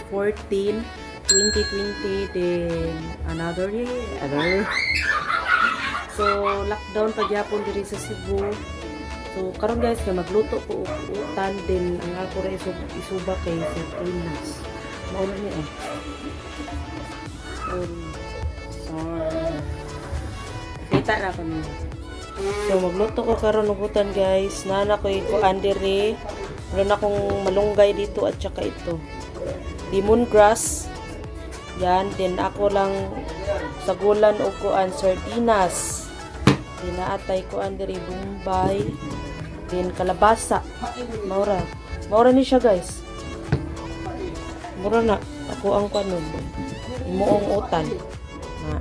2014, 2020, then another year. So, lockdown pagyapon diri sa Cebu. So, karon guys, kay magluto ko og utan, din ang ako ra isuba kay sardinas. Mao na ni kita na ko niya. So, magluto ko karon og utan guys. Nana ko ikuan diri. Meron akong malunggay dito at saka ito. Lemongrass. Yan, din ako lang sagulan o kuan sardinas. Dinaatay ko diri Bombay. Din kalabasa. Maura ni siya guys. Mura na. Ako ang kanon. Imuong utan. Na.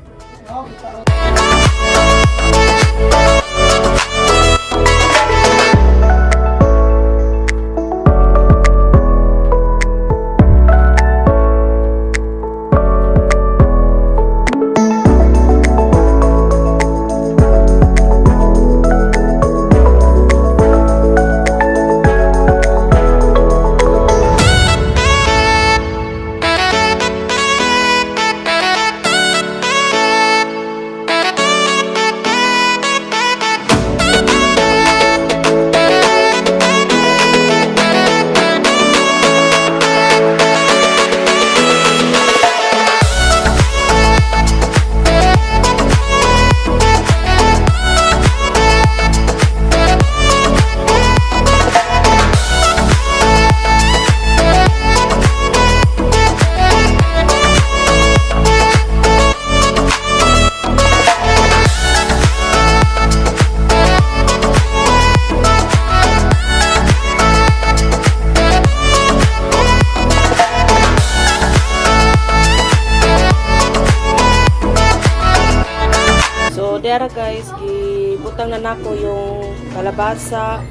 Dera guys, gibutang na nako yung kalabasa,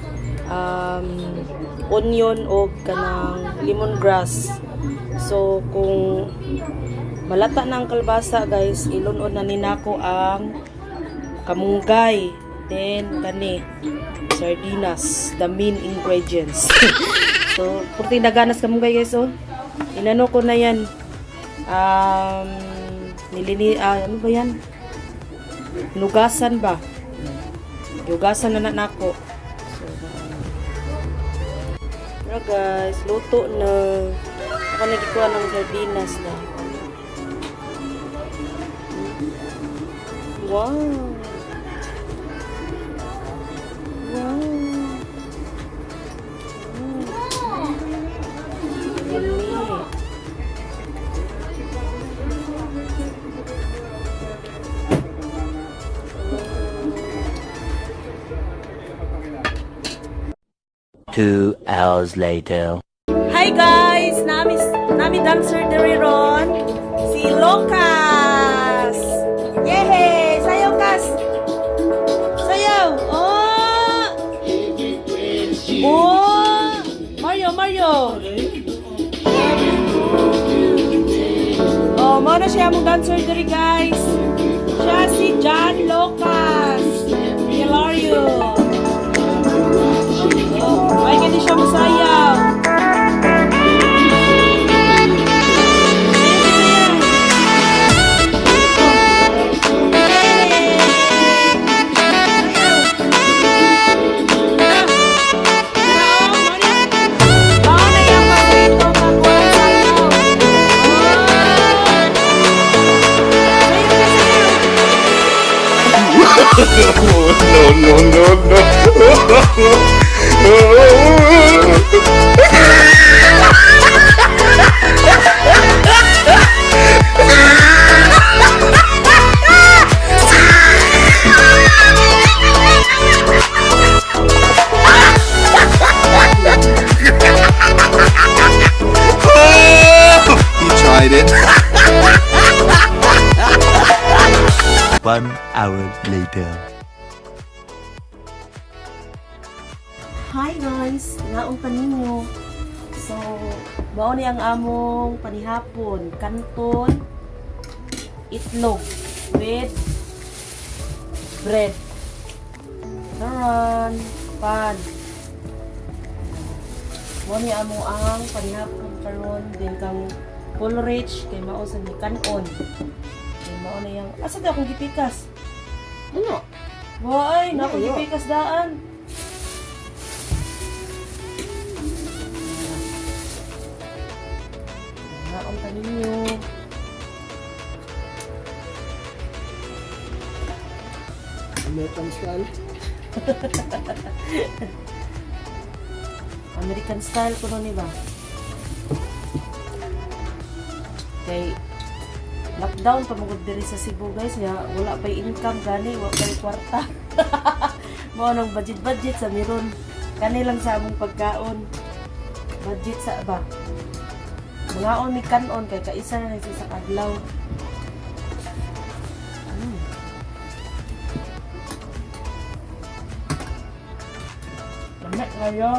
onion o kanang lemongrass. So kung malata na ang kalabasa guys, ilunod na ninako ang kamunggay, then kani sardinas, the main ingredients. So purti naganas kamunggay guys, so inano ko na yan, ano ba yan? Nugasan ba? Nugasan na nako. So, pero guys, luto na. Ako nagikuha ng sardinas na. Wow! Wow! Yummy! 2 hours later. Hi guys! Nami dancer diri ron. Si Lucas! Yehey! Sayaw kas! Sayaw! Oh! Oh! Mario! Oh, mao na siya mong dancer diri guys. Siya si John Lucas. Hilario. Ay, hindi siya masayaw. He tried it. 1 hour later. Hi guys, naong kaninyo. So, mao ni ang among panihapon, kanton, itlog with bread. Taran, pan. Mao ni amo ang panihapon karon din kang full rich kay mao sa ni kanon. Kay mao na yang asa da akong gipikas. Ano? Why, na akong Wala. gipikas daan. Naon ta ninyo. American style. American style ko ni ba? Kay lockdown pa magud diri sa Cebu guys nga wala pa income gani wala pa kwarta. Mao nang budget sa meron. Kani lang sa among pagkaon. Budget sa ba? Mga ni kanon kay kaisa na sa kadlaw. Lamek kayo.